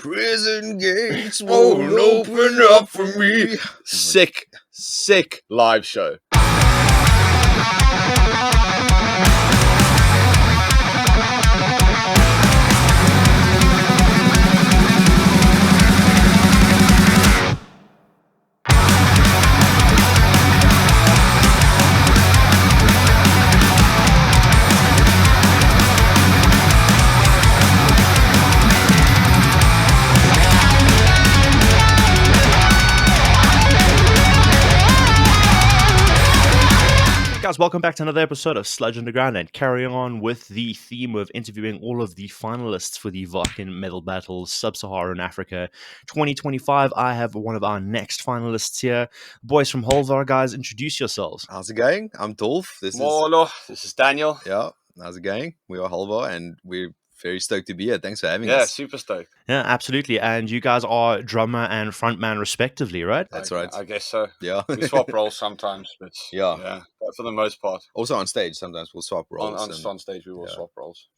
Prison gates won't open up for me. Sick live show. Guys, welcome back to another episode of Sludge Underground, and carrying on with the theme of interviewing all of the finalists for the Wacken Metal Battles Sub-Saharan Africa 2025. I have one of our next finalists here. Boys from Halvar, guys, introduce yourselves. How's it going? I'm Dolph. This is Daniel. Yeah, how's it going? We are Halvar, and we're very stoked to be here. Thanks for having us. Yeah, super stoked. Yeah, absolutely. And you guys are drummer and frontman respectively, right? That's right. I guess so. Yeah. We swap roles sometimes, but yeah, but for the most part. Also on stage, sometimes we'll swap roles. On stage, we will swap roles.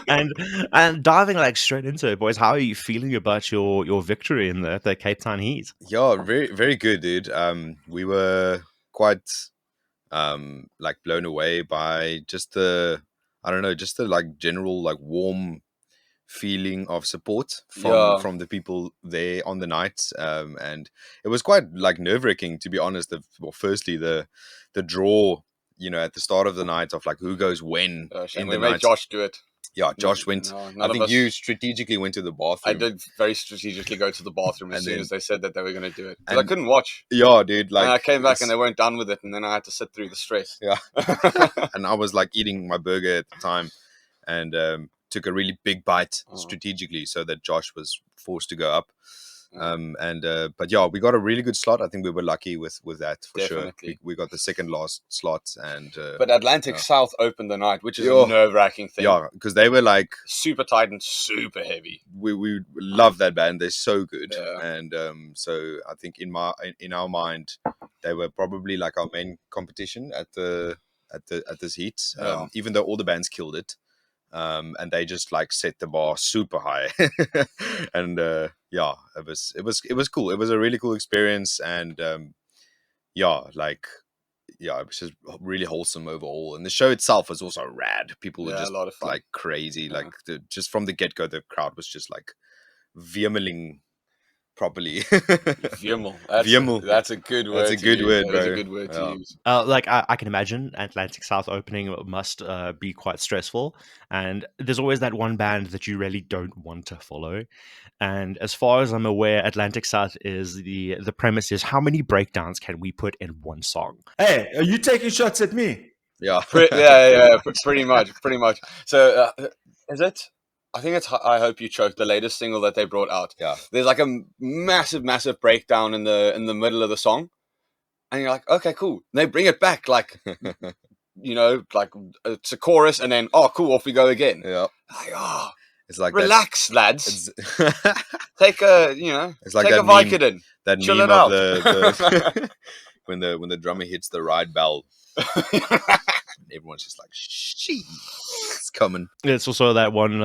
and diving like straight into it, boys, how are you feeling about your victory in the Cape Town Heat? Yeah, very, very good, dude. We were quite like blown away by just the like general like warm feeling of support from the people there on the night, and it was quite like nerve-wracking, to be honest. Firstly the draw, at the start of the night of like who goes when and we made Josh do it. Yeah, Josh went. I think you strategically went to the bathroom. I did very strategically go to the bathroom as soon as they said that they were going to do it. Because I couldn't watch. Yeah, dude. Like, and I came back and they weren't done with it, and then I had to sit through the stress. Yeah. And I was like eating my burger at the time, and took a really big bite strategically so that Josh was forced to go up. But yeah, we got a really good slot. I think we were lucky with that for Definitely. sure. We got the second last slot, and but Atlantic South opened the night, which is a nerve-wracking thing. Yeah, because they were like super tight and super heavy. We love that band. They're so good, yeah. And so I think in our mind, they were probably like our main competition at this heat. Even though all the bands killed it. And they just like set the bar super high, and it was cool. It was a really cool experience, and it was just really wholesome overall. And the show itself was also rad. People were just a lot of fun. Like crazy. Yeah. Like just from the get go, the crowd was just like vimmeling properly. Vimmel. That's a good word. That's a good word, bro. That's a good word to use. Like I can imagine Atlantic South opening must be quite stressful, and there's always that one band that you really don't want to follow. And as far as I'm aware, Atlantic South is the premise is how many breakdowns can we put in one song? Hey, are you taking shots at me? Yeah. Pretty much. So is it? I think it's I Hope You Choke, the latest single that they brought out. Yeah. There's like a massive breakdown in the middle of the song. And you're like, okay, cool. And they bring it back like, like it's a chorus and then, oh, cool, off we go again. Yeah. Like, it's like relax, lads. Take a, it's like take a Vicodin. That chill meme it out. of the when the drummer hits the ride bell. Everyone's just like, "Shit, it's coming." It's also that one,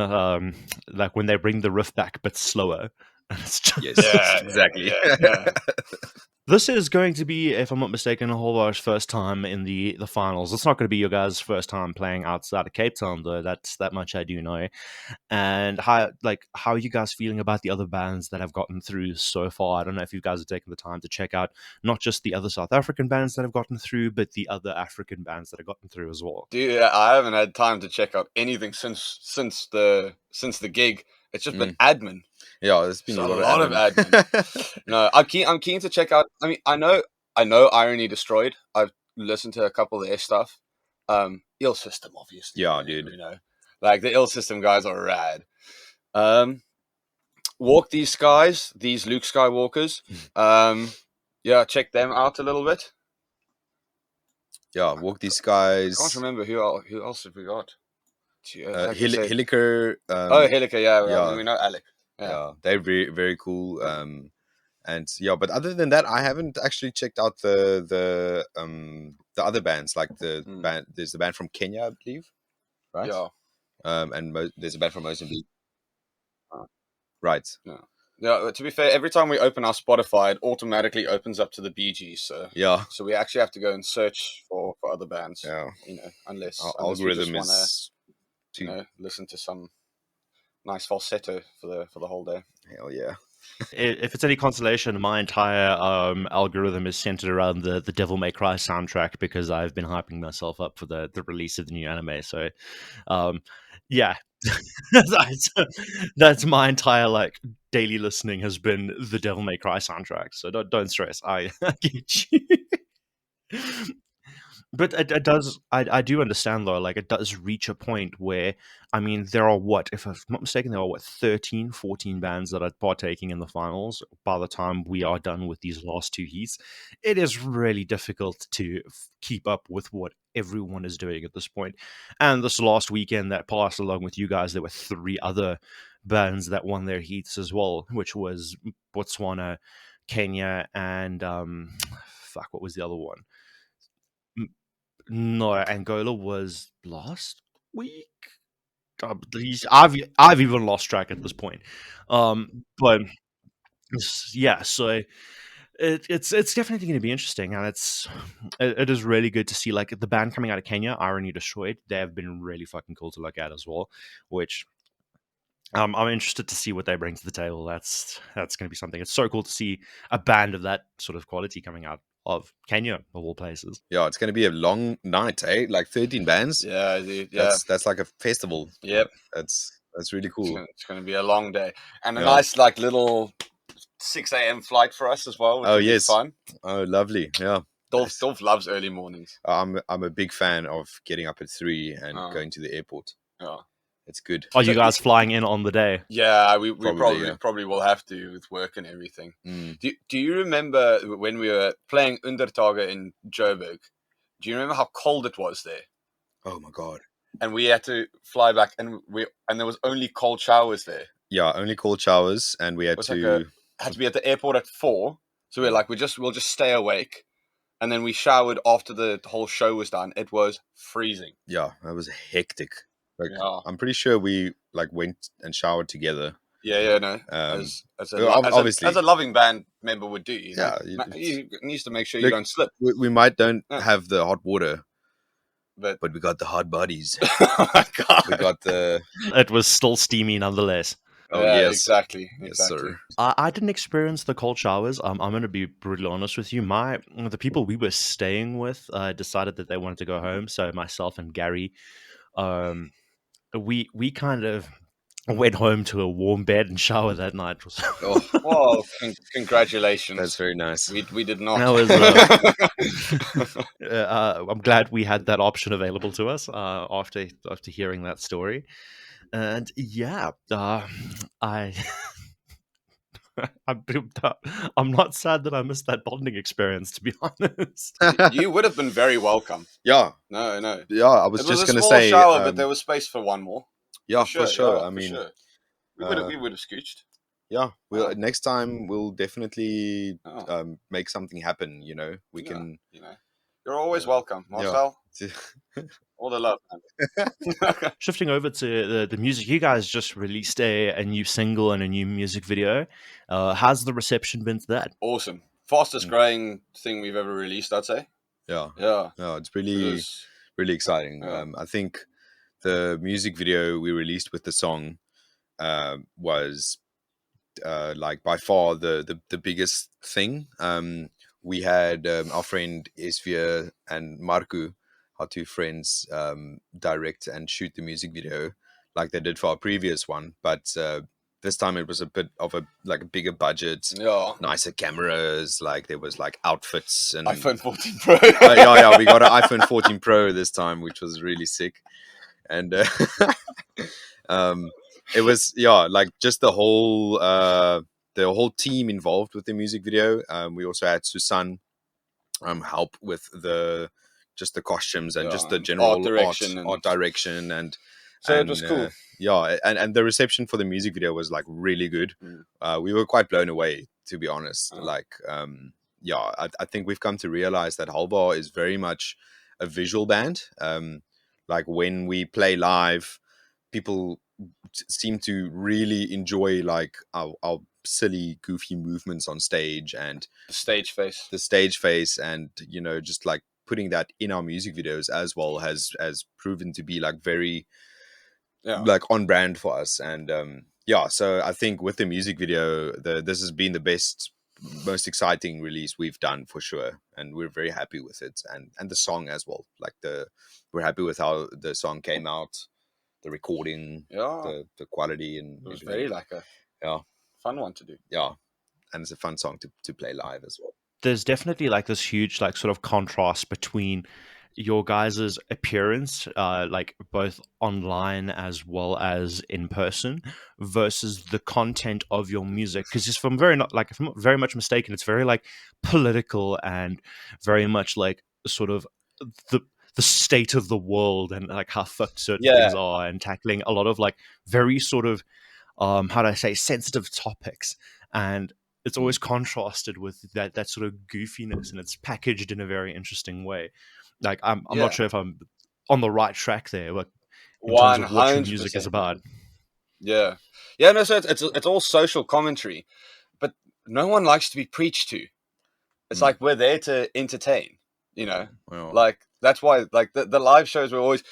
like when they bring the riff back, but slower. It's just... Yes, exactly. Yeah. This is going to be, if I'm not mistaken, Halvar's first time in the finals. It's not going to be your guys' first time playing outside of Cape Town, though. That's that much I do know. And how are you guys feeling about the other bands that have gotten through so far? I don't know if you guys have taken the time to check out not just the other South African bands that have gotten through, but the other African bands that have gotten through as well. Dude, I haven't had time to check out anything since the gig. It's just been admin. Yeah, there's been a lot of admin. No, I'm keen to check out. I mean, I know Irony Destroyed. I've listened to a couple of their stuff. Ill System, obviously. Yeah, dude. Like the Ill System guys are rad. Walk These Skies, these Luke Skywalkers. Check them out a little bit. Yeah, Walk These Skies. I can't remember who else have we got. Hilliker. Hilliker, yeah. We know Alec. Yeah, they're very, very cool. But other than that, I haven't actually checked out the other bands. Like the band, there's the band from Kenya, I believe, right? Yeah. And there's a band from Mozambique. Right. Yeah, to be fair, every time we open our Spotify, it automatically opens up to the Bee Gees. So Yeah. we actually have to go and search for other bands. Yeah. Unless Our we just algorithm want to is too. listen to some nice falsetto for the whole day. Hell yeah. If it's any consolation, my entire algorithm is centered around the Devil May Cry soundtrack because I've been hyping myself up for the release of the new anime. So, yeah, that's my entire like daily listening has been the Devil May Cry soundtrack. So don't stress. I get you. But it does. I do understand though. Like it does reach a point where I mean there are if I'm not mistaken, there are 13, 14 bands that are partaking in the finals. By the time we are done with these last two heats, it is really difficult to keep up with what everyone is doing at this point. And this last weekend that passed, along with you guys, there were 3 other bands that won their heats as well, which was Botswana, Kenya, and fuck, what was the other one? No, Angola was last week. I've even lost track at this point. But yeah, so it's definitely going to be interesting, and it is really good to see like the band coming out of Kenya, Irony Destroyed. They have been really fucking cool to look at as well, which I'm interested to see what they bring to the table. That's going to be something. It's so cool to see a band of that sort of quality coming out of Kenya, of all places. Yeah, it's going to be a long night, eh? Like 13 bands. Yeah, dude. Yeah. That's like a festival. Yep. That's really cool. It's going to be a long day and a Yeah. nice like little 6 a.m. flight for us as well, which will be fun. Oh, lovely. Yeah. Dolph loves early mornings. I'm a big fan of getting up at 3 and going to the airport. Yeah. It's good. Are you guys flying in on the day? Yeah, we probably will have to with work and everything. Do you remember when we were playing Undertage in Joburg? Do you remember how cold it was there? Oh my god! And we had to fly back, and there was only cold showers there. Yeah, only cold showers, and we had to be at the airport at 4. So we're like, we'll just stay awake, and then we showered after the whole show was done. It was freezing. Yeah, that was hectic. Like, I'm pretty sure we like went and showered together. Yeah, no. As a loving band member would do. You need to make sure you don't slip. We might don't have the hot water, but we got the hot bodies. Oh my god! We got the. It was still steamy nonetheless. Oh yeah, yes, exactly. Yes, sir. I didn't experience the cold showers. I'm going to be brutally honest with you. The people we were staying with decided that they wanted to go home. So myself and Gary, we kind of went home to a warm bed and shower that night. Oh, congratulations! That's very nice. We did not. That was. I'm glad we had that option available to us after hearing that story. And yeah, I'm not sad that I missed that bonding experience, to be honest. You would have been very welcome. Yeah. No. Yeah, I was just going to say. Shower, but there was space for one more. Yeah, for sure. Yeah, I mean, sure. We would have scooched. Yeah, next time we'll definitely make something happen. We can. You're always welcome, Marcel. Yeah. All the love, man. Shifting over to the music, you guys just released a new single and a new music video. How's the reception been to that? Awesome. Fastest growing thing we've ever released, I'd say. Yeah. No, it's really exciting. Yeah. I think the music video we released with the song was like by far the biggest thing. We had our friend Esvia and Marku, our 2 friends, direct and shoot the music video like they did for our previous one, but this time it was a bit of a bigger budget, nicer cameras, like there was like outfits and iPhone 14 Pro. Yeah, we got an iPhone 14 Pro this time, which was really sick, and it was like just the whole team involved with the music video. We also had Susan help with the costumes and just the general art direction and so it was cool. And the reception for the music video was like really good. We were quite blown away, to be honest. I think we've come to realize that Halvar is very much a visual band. Like when we play live, people seem to really enjoy like our silly, goofy movements on stage and The stage face. the stage face, and just like putting that in our music videos as well has proven to be like very like on brand for us. And so I think with the music video, this has been the best, most exciting release we've done for sure, and we're very happy with it, and the song as well. Like we're happy with how the song came out, the recording, the quality, and it was everything. very like a fun one to do. Yeah, and it's a fun song to play live as well. There's definitely like this huge like sort of contrast between your guys' appearance, like both online as well as in person, versus the content of your music. Because if I'm very not like, if I'm not very much mistaken, it's very like political and very much like sort of the state of the world and like how fucked certain things are, and tackling a lot of like very sort of how do I say, sensitive topics. And it's always contrasted with that sort of goofiness, and it's packaged in a very interesting way. Like I'm not sure if I'm on the right track there, but in terms of what your music is about. Yeah. No. So it's all social commentary, but no one likes to be preached to. It's like we're there to entertain. Well, like that's why like the live shows were always,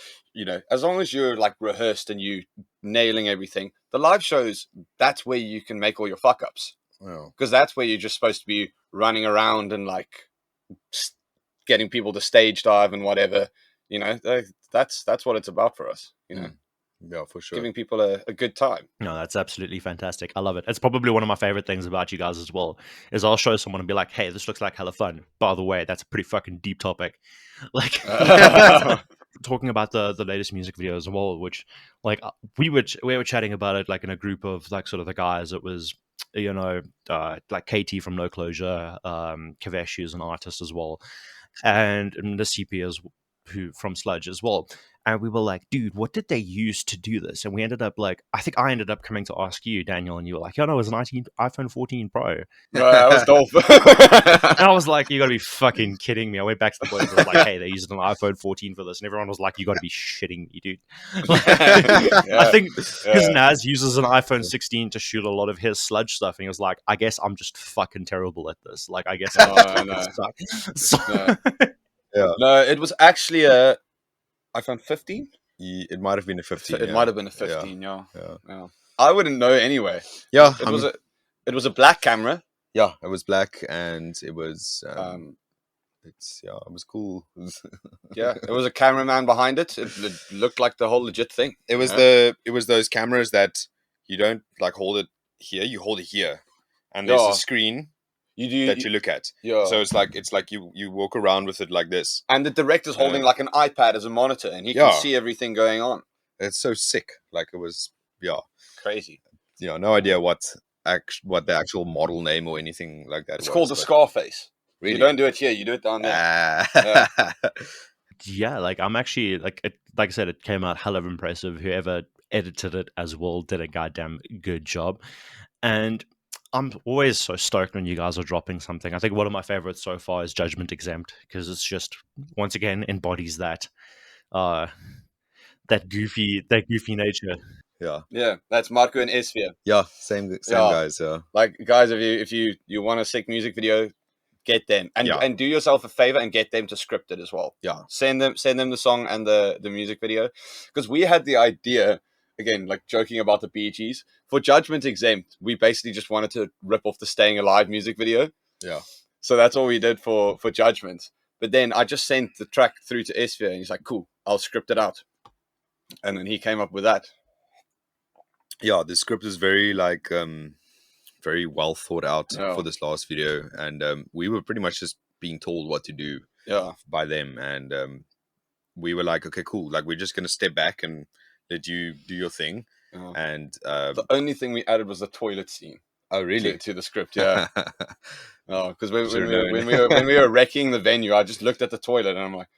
as long as you're like rehearsed and you nailing everything, the live shows, that's where you can make all your fuck ups. Because that's where you're just supposed to be running around and like getting people to stage dive and whatever. That's what it's about for us. Yeah, for sure. Giving people a good time. No, that's absolutely fantastic. I love it. It's probably one of my favorite things about you guys as well, is I'll show someone and be like, hey, this looks like hella fun. By the way, that's a pretty fucking deep topic. Like talking about the latest music video as well, which like we were chatting about it like in a group of like sort of the guys. It was like KT from No Closure, Kavesh, who's an artist as well, and the CP who from Sludge as well. And we were like, dude, what did they use to do this? And we ended up like, I think I ended up coming to ask you, Daniel, and you were like, no, it was an iPhone 14 Pro. That was dope. And I was like, you got to be fucking kidding me. I went back to the boys and was like, hey, they used an iPhone 14 for this. And everyone was like, you got to be shitting me, dude. I think because Naz uses an iPhone 16 to shoot a lot of his Sludge stuff. And he was like, I guess I'm just fucking terrible at this. Like, I guess No, it was actually a iPhone 15? It might have been a 15. It might have been a 15, yeah. I wouldn't know anyway. Yeah. It was a black camera. Yeah, it was black, and it was it was cool. It was a cameraman behind it. It looked like the whole legit thing. It was those cameras that you don't like hold it here, you hold it here. And there's a screen that you look at. Yeah. So it's like you walk around with it like this. And the director's holding like an iPad as a monitor, and he can see everything going on. It's so sick. Like it was crazy. No idea what the actual model name or anything like that It's called the Scarface. Really? You don't do it here, you do it down there. Yeah, like I'm actually like I said, it came out hell of impressive. Whoever edited it as well did a goddamn good job. And I'm always so stoked when you guys are dropping something. I think one of my favorites so far is Judgment Exempt, because it's just once again embodies that goofy nature. Yeah, that's Marco and Esfia. Yeah, same guys. Yeah, like guys, if you want a sick music video, get them and do yourself a favor and get them to script it as well. Yeah, send them the song and the music video, because we had the idea. Again, like joking about the Bee Gees. For Judgment Exempt, we basically just wanted to rip off the Staying Alive music video. Yeah. So that's all we did for Judgment. But then I just sent the track through to Esfia, and he's like, cool, I'll script it out. And then he came up with that. Yeah, the script is very like very well thought out for this last video. And we were pretty much just being told what to do by them. And we were like, okay, cool. Like, we're just going to step back and let you do your thing. And the only thing we added was the toilet scene. Oh, really? To the script, yeah. Because when we were wrecking the venue, I just looked at the toilet and I'm like,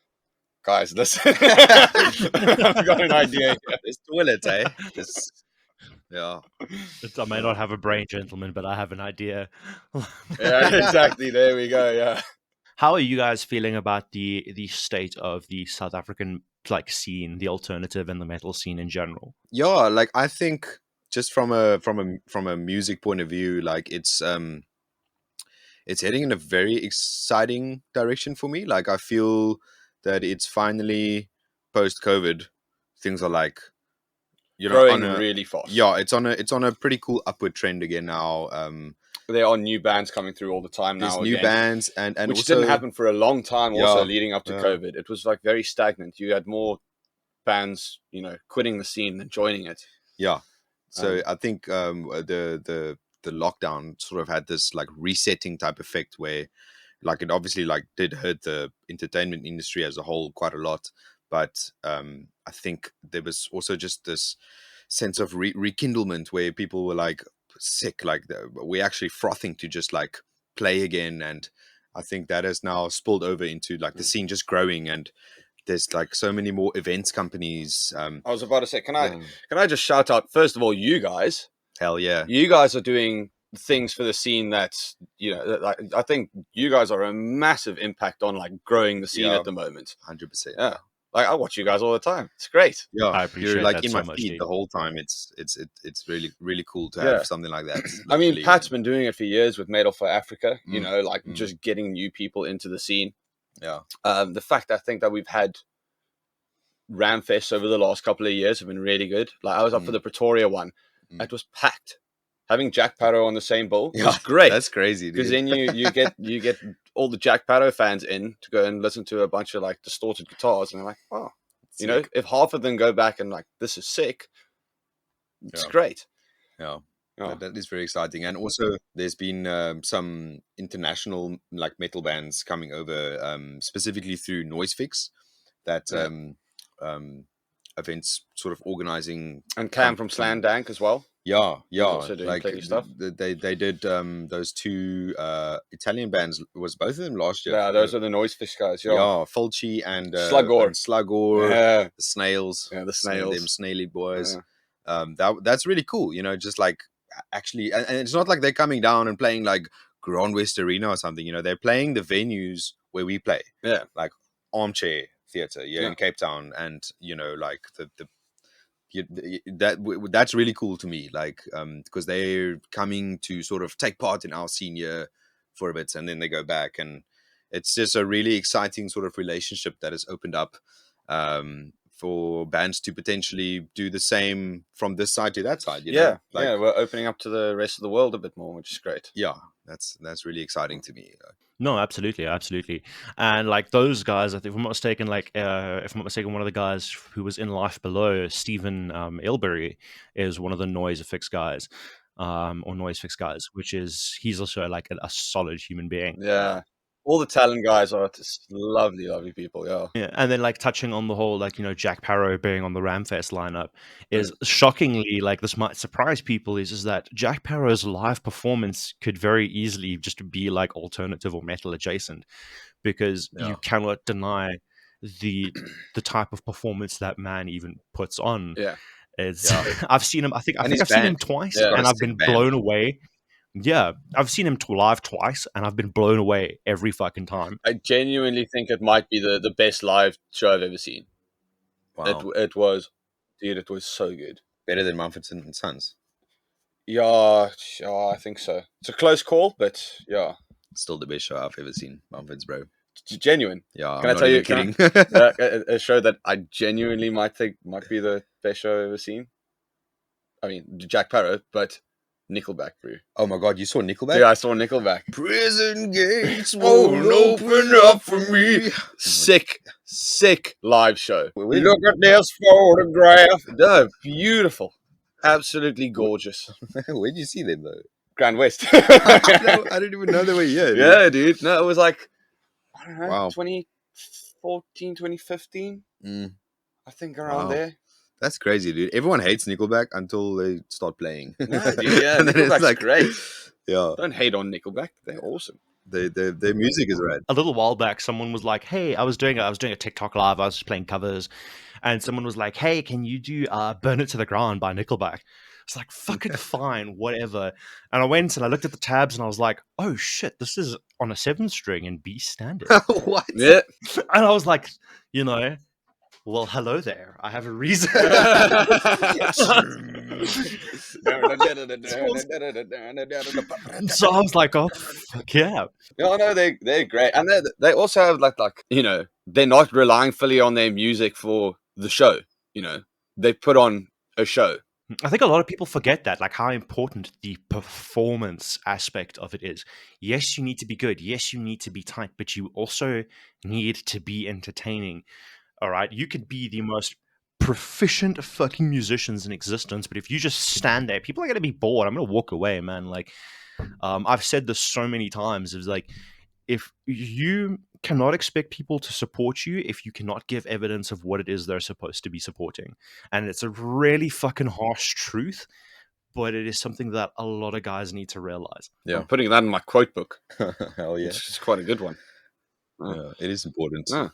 guys, listen, I've got an idea here. This toilet, eh? I may not have a brain, gentlemen, but I have an idea. Yeah, exactly. There we go. Yeah. How are you guys feeling about the state of the South African like scene, the alternative and the metal scene in general? Yeah, like I think just from a music point of view, like it's heading in a very exciting direction for me. Like I feel that it's finally post COVID, things are like, you know, growing on a really fast. yeah, it's on a pretty cool upward trend again now. There are new bands coming through all the time There's now new again, bands and which also didn't happen for a long time. Also, Yeah, leading up to yeah. COVID, it was like very stagnant. You had more bands, you know, quitting the scene than joining it. Yeah. So I think the lockdown sort of had this like resetting type effect where like it obviously like did hurt the entertainment industry as a whole quite a lot, but I think there was also just this sense of rekindlement where people were like sick, like we're actually frothing to just like play again, and I think that has now spilled over into like the scene just growing, and there's like so many more events companies. I was about to say, can I just shout out first of all, you guys? Hell yeah. You guys are doing things for the scene that's, you know, that I think you guys are a massive impact on like growing the scene Yeah. at the moment. 100%. Yeah, like I watch you guys all the time. It's great. Yeah, I appreciate you're like that in so my much, feed dude. the whole time. It's really really cool to Yeah. have something like that. I mean, locally. Pat's been doing it for years with Metal for Africa, you Mm, know, like mm. just getting new people into the scene. Yeah. The fact I think that we've had Ramfest over the last couple of years have been really good. Like I was up for the Pretoria one. Mm. It was packed. Having Jack Parrow on the same bill Yeah, was great. That's crazy, Because dude. then you get all the Jack Parrow fans in to go and listen to a bunch of like distorted guitars, and they're like, oh, you know, Sick. if half of them go back and like, this is sick, it's Yeah. great. Yeah. Yeah. That is very exciting, and also there's been some international like metal bands coming over, specifically through Noisefix, that Yeah. events sort of organizing. And Cam from Slandank as well. Yeah, also doing like plenty stuff. they did those two Italian bands. Was both of them last year? Yeah, those are the Noisefish guys. Yeah, Yeah, Fulci and Slugor. Slugor, Yeah, the Snails, yeah, the them snails. snaily boys. Yeah. That's really cool. You know, just like actually, and it's not like they're coming down and playing like Grand West Arena or something. You know, they're playing the venues where we play. Yeah. Like Armchair Theatre, Yeah. in Cape Town, and you know, like that's really cool to me, like because they're coming to sort of take part in our senior for a bit, and then they go back, and it's just a really exciting sort of relationship that has opened up for bands to potentially do the same from this side to that side, you know? Like, yeah, we're opening up to the rest of the world a bit more, which is great. yeah, that's really exciting to me. No, absolutely, absolutely. And like those guys, I think, if I'm not mistaken, like if I'm not mistaken, one of the guys who was in Life Below, Stephen Aylbury, is one of the Noise Fix guys, or Noise Fix guys, which is he's also like a solid human being. Yeah. All the talent guys are just lovely, lovely people. Yeah. Yeah, and then like touching on the whole like, you know, Jack Parrow being on the Ramfest lineup is shockingly, like, this might surprise people, is that Jack Parrow's live performance could very easily just be like alternative or metal adjacent, because Yeah. you cannot deny the type of performance that man even puts on. Yeah. It's I've seen him. I think his I've seen him band. twice, Yeah. and Got a I've been sick band. blown away. Yeah, I've seen him live twice, and I've been blown away every fucking time. I genuinely think it might be the best live show I've ever seen. Wow. It was, dude, it was so good. Better than Mumford and Sons. Yeah, I think so. It's a close call, but yeah, Still the best show I've ever seen. Mumford's, bro. it's genuine. Yeah, Can I I'm tell not you? even kidding. A show that I genuinely might think might be the best show I've ever seen. I mean, Jack Parrot, but Nickelback, bro. Oh my god, you saw Nickelback? Yeah, I saw Nickelback. Prison gates won't open up for me. Sick live show. Look at this photograph. No, beautiful. Absolutely gorgeous. Where'd you see them though? Grand West. I didn't even know they were here. Dude. Yeah, dude. No, it was like, I don't know, Wow. 2014, 2015. Mm, I think around Wow. there. that's crazy, dude. Everyone hates Nickelback until they start playing. No, dude, yeah, And then it's Nickelback's great. Yeah, Don't hate on Nickelback. They're awesome. their music is rad. A little while back, someone was like, "Hey, I was doing a TikTok live. I was just playing covers, and someone was like, "Hey, can you do Burn It to the Ground by Nickelback?" It's like, fucking fine, whatever. And I went and I looked at the tabs and I was like, "Oh shit, this is on a 7th string in B standard." What? Yeah. And I was like, you know, Well, hello there. I have a reason. So I was like, oh, fuck yeah. No, they're great, and they also have like they're not relying fully on their music for the show. They put on a show. I think a lot of people forget that, like how important the performance aspect of it is. Yes, you need to be good. Yes, you need to be tight, but you also need to be entertaining. All right, you could be the most proficient fucking musicians in existence, but if you just stand there, people are going to be bored. I'm going to walk away, man. Like, I've said this so many times. It's like, if you cannot expect people to support you if you cannot give evidence of what it is they're supposed to be supporting. And it's a really fucking harsh truth, but it is something that a lot of guys need to realize. I'm putting that in my quote book. Hell yeah. It's quite a good one. Yeah, it is important. Yeah.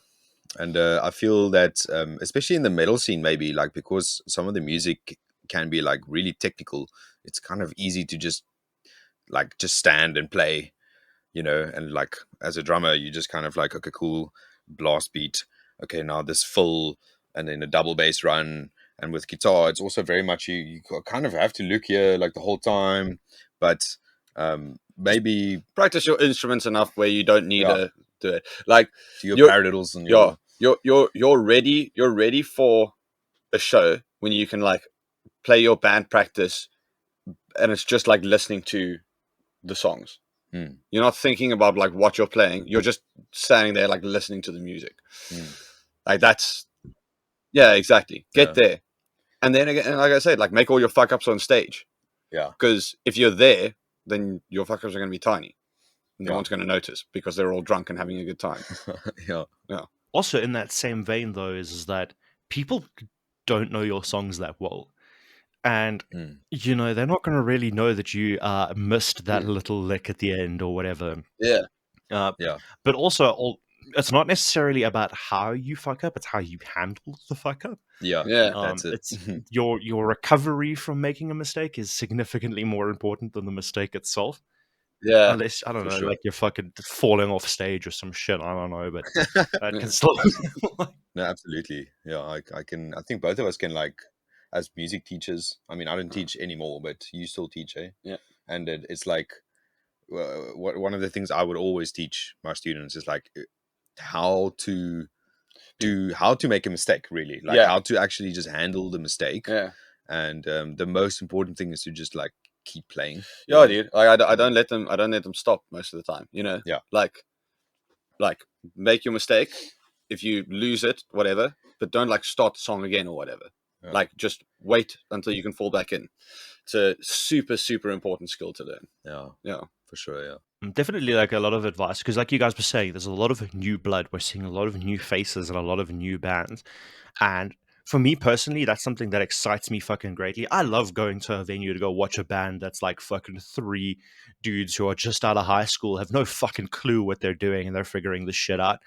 And I feel that, especially in the metal scene, maybe like because some of the music can be like really technical, it's kind of easy to just stand and play, and like as a drummer, you just kind of like, okay, cool, blast beat. Okay, now this full and then a double bass run. And with guitar, it's also very much you kind of have to look here like the whole time, but maybe practice your instruments enough where you don't need to do it. Like do your paradiddles and you're ready for a show when you can like play your band practice, and it's just like listening to the songs. You're not thinking about like what you're playing. You're just standing there like listening to the music. Like that's exactly. Get there, and then again, like I said, like make all your fuck ups on stage. Yeah, because if you're there, then your fuck ups are going to be tiny. No one's going to notice because they're all drunk and having a good time. yeah. Also, in that same vein, though, is that people don't know your songs that well. And, they're not going to really know that you missed that little lick at the end or whatever. Yeah. But also, it's not necessarily about how you fuck up, it's how you handle the fuck up. Yeah. That's it. It's your recovery from making a mistake is significantly more important than the mistake itself. Yeah. Unless, I don't know, sure. like you're fucking falling off stage or some shit. I don't know, but that can still... No, absolutely. Yeah, I think both of us can, like, as music teachers, I mean, I don't teach anymore, but you still teach, eh? Yeah. And it's like, one of the things I would always teach my students is like how to make a mistake, really, like how to actually just handle the mistake. Yeah. And the most important thing is to just like keep playing. Yeah, dude. Like, I don't let them stop most of the time. Yeah. Like make your mistake. If you lose it, whatever, but don't like start the song again or whatever. Yeah. Like just wait until you can fall back in. It's a super, super important skill to learn. Yeah, for sure. Yeah, definitely like a lot of advice, because like you guys were saying, there's a lot of new blood. We're seeing a lot of new faces and a lot of new bands. And for me personally, that's something that excites me fucking greatly. I love going to a venue to go watch a band that's like fucking 3 dudes who are just out of high school, have no fucking clue what they're doing, and they're figuring this shit out.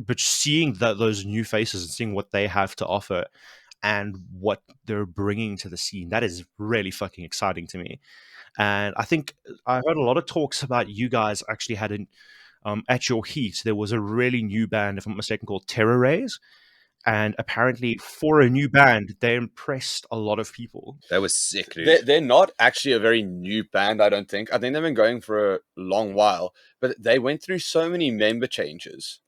But seeing those new faces and seeing what they have to offer and what they're bringing to the scene, that is really fucking exciting to me. And I think I heard a lot of talks about you guys actually had at your heat, there was a really new band, if I'm not mistaken, called Terror Rays. And apparently, for a new band, they impressed a lot of people. That was sick, dude. They're not actually a very new band, I don't think. I think they've been going for a long while, but they went through so many member changes.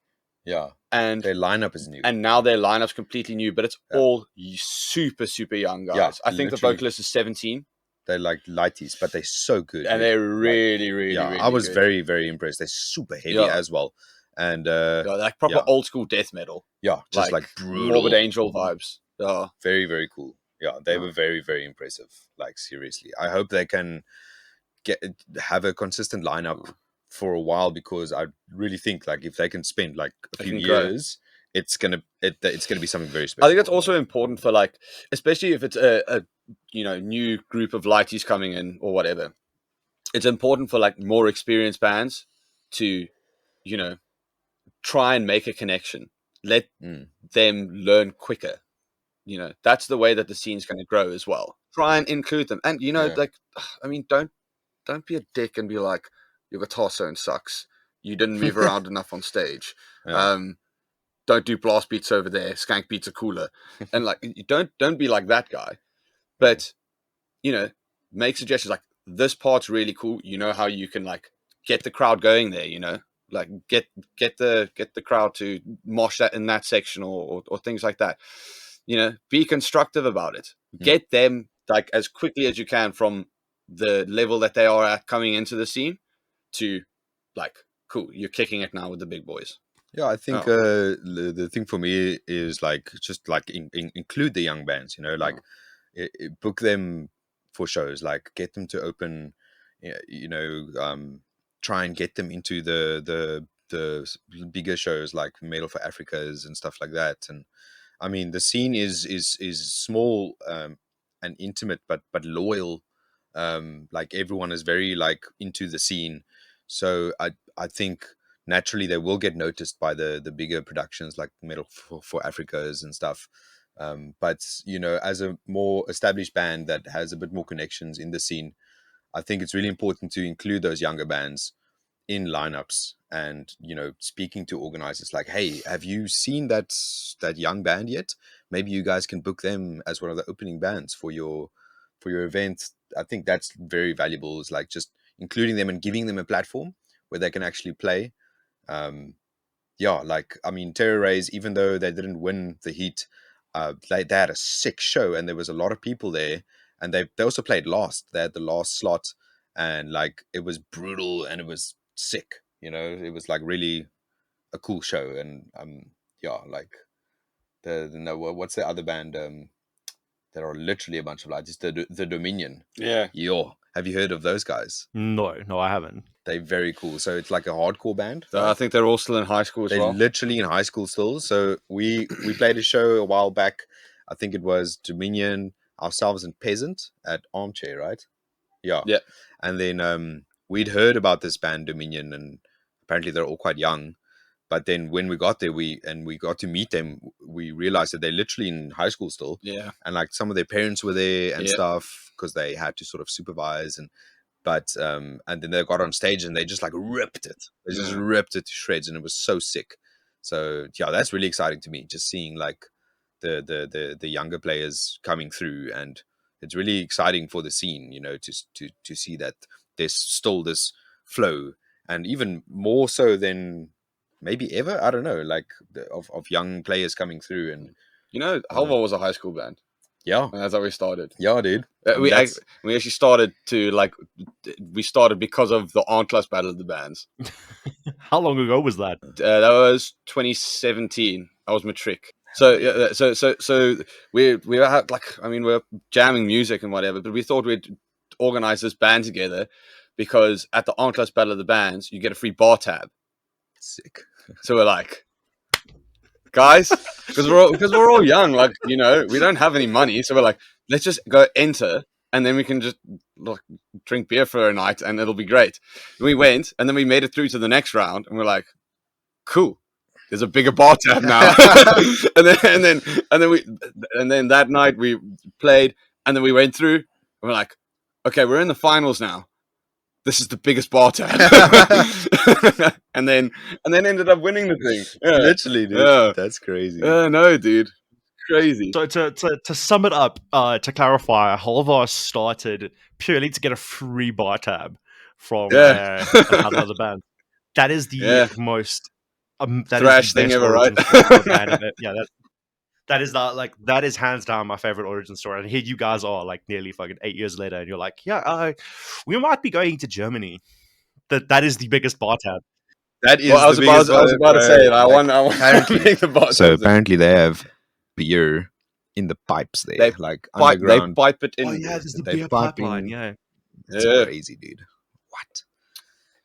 Yeah, and their lineup is new, and now their lineup's completely new, but it's all super, super young guys. Yeah, I think the vocalist is 17. They're like lighties, but they're so good, and they're really, really, yeah. really I was good. very, very impressed. They're super heavy as well, and like proper old school death metal. Yeah, just like brutal, Morbid Angel vibes. Yeah, very, very cool. Yeah, they were very, very impressive. Like seriously, I hope they can have a consistent lineup for a while, because I really think like if they can spend like a few years, it's gonna be something very special. I think it's also important for like, especially if it's a new group of lighties coming in or whatever. It's important for like more experienced bands to, try and make a connection. Let them learn quicker. That's the way that the scene's going to grow as well. Try and include them, and like, I mean, don't be a dick and be like, your guitar sound sucks. You didn't move around enough on stage. Yeah. don't do blast beats over there. Skank beats are cooler. And like, you don't be like that guy. But, you know, make suggestions like, this part's really cool. You know how you can like get the crowd going there, you know, like get the crowd to mosh that in that section or things like that. You know, be constructive about it. Get them like as quickly as you can from the level that they are at coming into the scene to like, cool, you're kicking it now with the big boys. Yeah, I think the thing for me is like just like include the young bands, you know, like book them for shows, like get them to open, you know, try and get them into the bigger shows like Metal for Africa's and stuff like that. And I mean, the scene is small and intimate, but loyal. Like everyone is very like into the scene, so I think naturally they will get noticed by the bigger productions like Metal for Africa's and stuff. But you know, as a more established band that has a bit more connections in the scene, I think it's really important to include those younger bands in lineups, and you know, speaking to organizers like, hey, have you seen that young band yet? Maybe you guys can book them as one of the opening bands for your event. I think that's very valuable, is like just including them and giving them a platform where they can actually play. Yeah, like I mean, Terror Rays, even though they didn't win the heat, they had a sick show and there was a lot of people there, and they also played last. They had the last slot, and like it was brutal and it was sick. You know, it was like really a cool show. And yeah, like what's the other band that are literally a bunch of lads? It's the Dominion. Yeah. Yo, have you heard of those guys? No, I haven't. They're very cool. So it's like a hardcore band. I think they're all still in high school as They're well. literally in high school still. So we played a show a while back. I think it was Dominion, ourselves, and Peasant at Armchair, right? Yeah. Yeah. And then we'd heard about this band Dominion, and apparently they're all quite young. But then when we got there, we got to meet them, we realized that they're literally in high school still. Yeah. And like some of their parents were there and stuff, because they had to sort of supervise. And then they got on stage and they just like ripped it. They just ripped it to shreds, and it was so sick. So yeah, that's really exciting to me, just seeing like the younger players coming through, and it's really exciting for the scene, you know, to see that there's still this flow, and even more so than maybe ever, I don't know, like of young players coming through. And you know, Halvar was a high school band. Yeah, and that's how we started. Yeah, dude. We actually started to like, we started because of the Aandklas battle of the bands. How long ago was that? That was 2017. I was matric. So yeah, so we were like, I mean, we're jamming music and whatever, but we thought we'd organize this band together because at the Aandklas battle of the bands, you get a free bar tab. Sick. So we're like, guys, because we're all young, like, you know, we don't have any money, so we're like, let's just go enter, and then we can just like drink beer for a night, and it'll be great. And we went, and then we made it through to the next round, and we're like, cool, there's a bigger bar tab now. and then that night we played, and then we went through, and we're like, okay, we're in the finals now. This is the biggest bar tab. and then ended up winning the thing. Yeah. Literally, dude. Yeah. That's crazy. No, dude. Crazy. So to sum it up, to clarify, Halvar started purely to get a free bar tab from another band. That is the most thrash thing ever, right? Yeah, that is hands down my favorite origin story. And here you guys are like nearly fucking 8 years later, and you're like, yeah, we might be going to Germany. That is the biggest bar tab. That is. Well, I was about to say it. I want to make the bar. So apparently they have beer in the pipes there, they like They underground. pipe it in. Oh yeah, there's the beer pipeline. Yeah, it's crazy, dude. What?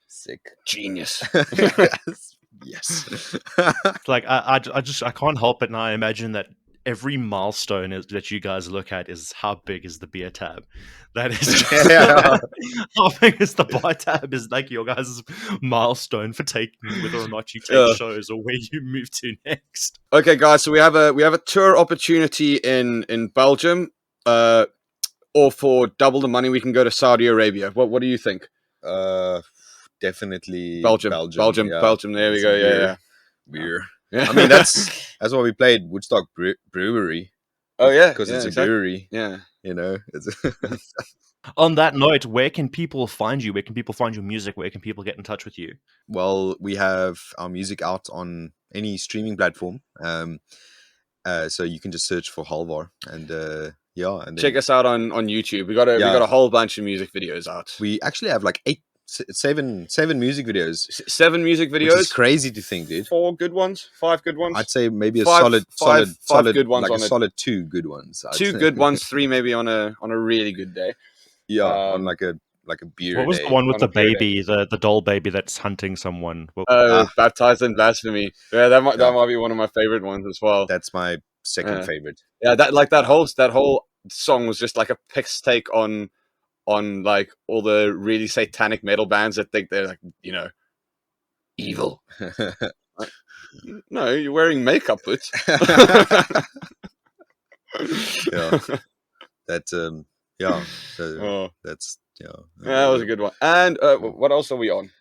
Sick. Genius. Yes. Like I can't help it now. I imagine that every milestone that you guys look at is how big is the beer tab. That is just how big is the bar tab is like your guys' milestone for taking whether or not you take shows or where you move to next. Okay, guys, so we have a tour opportunity in Belgium, or for double the money we can go to Saudi Arabia. What do you think? Definitely Belgium. Yeah. There we go. Yeah. Beer. I mean, that's why we played Woodstock Brewery. Oh yeah, because yeah, it's a exactly. brewery. Yeah. You know, it's On that note, where can people find you? Where can people find your music? Where can people get in touch with you? well, we have our music out on any streaming platform. So you can just search for Halvar and yeah, and then Check us out on YouTube. We got a whole bunch of music videos out. we actually have like seven music videos. 7 music videos. Which is crazy to think, dude. 4 good ones, 5 good ones. I'd say maybe a Five solid good ones like on a solid 2 good ones. I'd 2 say. good ones, 3 maybe on a really good day. Yeah, on like a beer What was day. the one with on the a beer baby, the doll baby that's hunting someone? Baptized in Blasphemy. Yeah, that Yeah. might be one of my favorite ones as well. That's my second favorite. Yeah, that whole song was just like a piss take on like all the really satanic metal bands that think they're like, you know, evil. No, you're wearing makeup, Butch. Yeah. That yeah. So Oh, that's yeah. that was a good one. And what else are we on?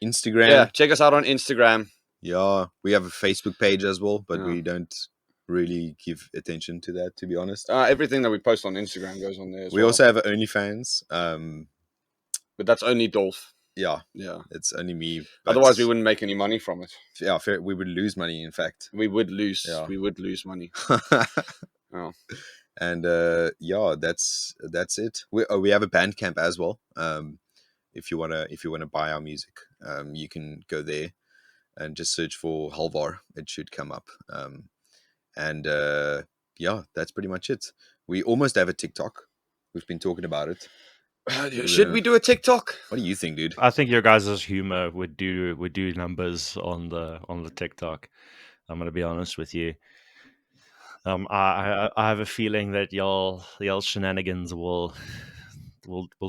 Instagram. Yeah, check us out on Instagram. Yeah, we have a Facebook page as well, but Yeah. we don't really give attention to that, to be honest. Everything that we post on Instagram goes on there as We well. also have an OnlyFans. But that's only Dolph. Yeah, Yeah. it's only me. Otherwise, we wouldn't make any money from it. Yeah, we would lose money. In fact, We would lose. Yeah. We would lose money. Oh. And yeah, that's it. We have a Bandcamp as well. If you wanna buy our music, you can go there and just search for Halvar. It should come up. And yeah, that's pretty much it. We almost have a TikTok. We've been talking about it. Should we do a TikTok? What do you think, dude? I think your guys' humor would do numbers on the TikTok. I'm gonna be honest with you. I have a feeling that y'all shenanigans will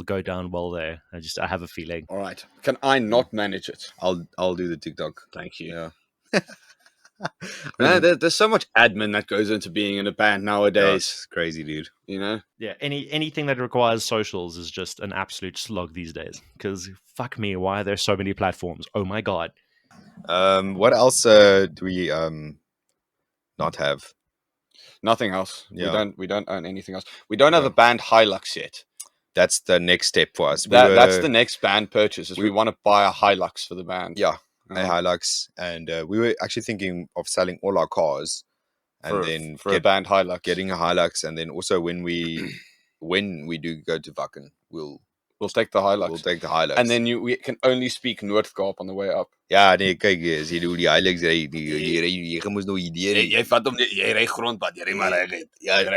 go down well there. I have a feeling. All right. Can I not manage it? I'll do the TikTok. Thank you. Yeah. Man, there's so much admin that goes into being in a band nowadays. That's crazy, dude. You know? Yeah, anything that requires socials is just an absolute slog these days. Because fuck me, why are there so many platforms? Oh my god. What else do we not have? Nothing else. Yeah. We don't own anything else. We don't have a band Hilux yet. That's the next step for us. That's the next band purchase. We want to buy a Hilux for the band. Yeah, a Hilux, and we were actually thinking of selling all our cars, and then for a band Hilux, getting a Hilux, and then also when we do go to Wacken, we'll take the Hilux. We'll take the Hilux, and then we can only speak Noordkaap on the way up. Ja, nee, kyk, as jy hoe die Hilux ry, jy moes nou idee hê. Jy vat hom, jy ry grondpad, jy ry maar reg. Ja, jy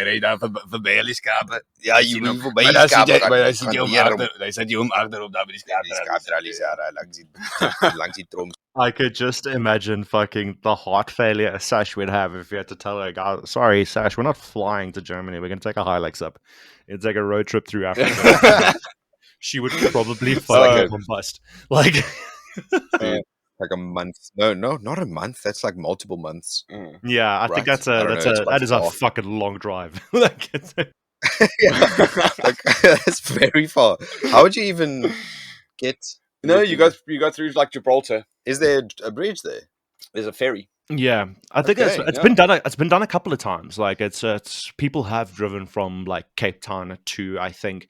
ry daar verby al die skape. Ja, jy moet verby die skape. Maar hy sit jy hom agterop daar by die skape. Die skaaptralies, ja, langs die trom. I could just imagine fucking the heart failure Sash would have if you had to tell her, "God, sorry, Sash, we're not flying to Germany. We're going to take a Hilux up. It's like a road trip through Africa." She would probably fucking combust. Like, like a month. No, not a month. That's like multiple months. Yeah, I think that is a fucking long drive. Like, yeah, like, that's very far. How would you even get? No, you go through like Gibraltar. Is there a bridge there? There's a ferry. Yeah, I think it's been done. It's been done a couple of times. Like it's people have driven from like Cape Town to I think,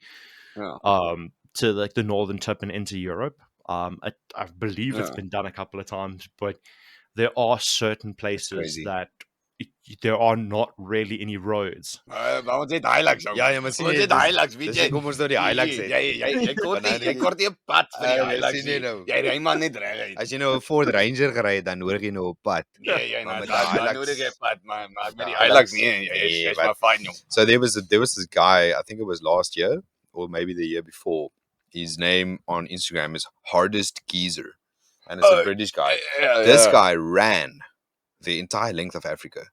to like the northern tip and into Europe. I believe it's been done a couple of times, but there are certain places that there are not really any roads. Waarom dit Hilux? Ja, maar sien jy, dit Hilux, weet jy? Kom ons nou die Hilux hê. Jy kort nie 'n pad vir die Hilux nie. Jy ry maar net reg. As jy nou 'n Ford Ranger gery het, dan nodig jy nou 'n pad. Ja, maar dan nodig jy 'n pad, maar met die Hilux nie. Jy's maar fyn, jong. So there was this guy, I think it was last year or maybe the year before. His name on Instagram is Hardest Geezer, and it's a British guy. This guy ran the entire length of Africa.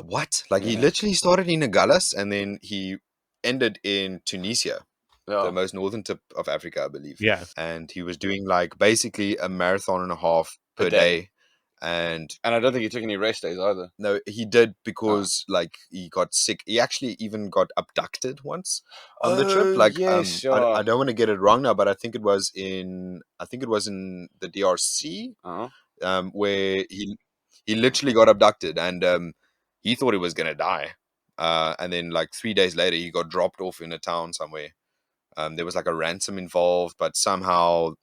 What? Like he literally started in Aandklas and then he ended in Tunisia, the most northern tip of Africa, I believe. Yeah. And he was doing like basically a marathon and a half per day. And I don't think he took any rest days either. no, he did because like he got sick. He actually even got abducted once on the trip. Like yes, I don't want to get it wrong now, but I think it was in the DRC, where he literally got abducted, and he thought he was gonna die. And then like 3 days later, he got dropped off in a town somewhere. There was like a ransom involved, but somehow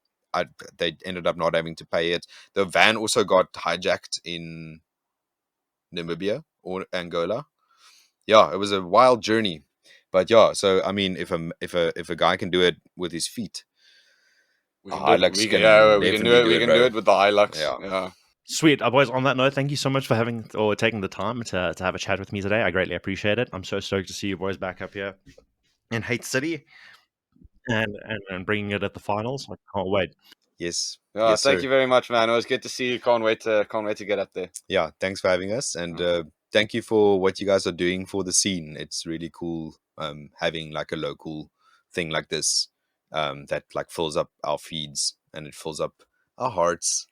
they ended up not having to pay it. The van also got hijacked in Namibia or Angola. Yeah, it was a wild journey. But yeah, so I mean, if a guy can do it with his feet, we a can do it. Hilux We can can, we can do definitely it. We can bro. do it with the Hilux. Yeah. Yeah. Sweet. Boys, on that note, thank you so much for having or taking the time to have a chat with me today. I greatly appreciate it. I'm so stoked to see you boys back up here in Hate City and bringing it at the finals. I can't wait. Yes. Yeah, Yes, thank sir. you very much, man. It was good to see you. Can't wait to get up there. Yeah, thanks for having us, and thank you for what you guys are doing for the scene. It's really cool having like a local thing like this that like fills up our feeds and it fills up our hearts.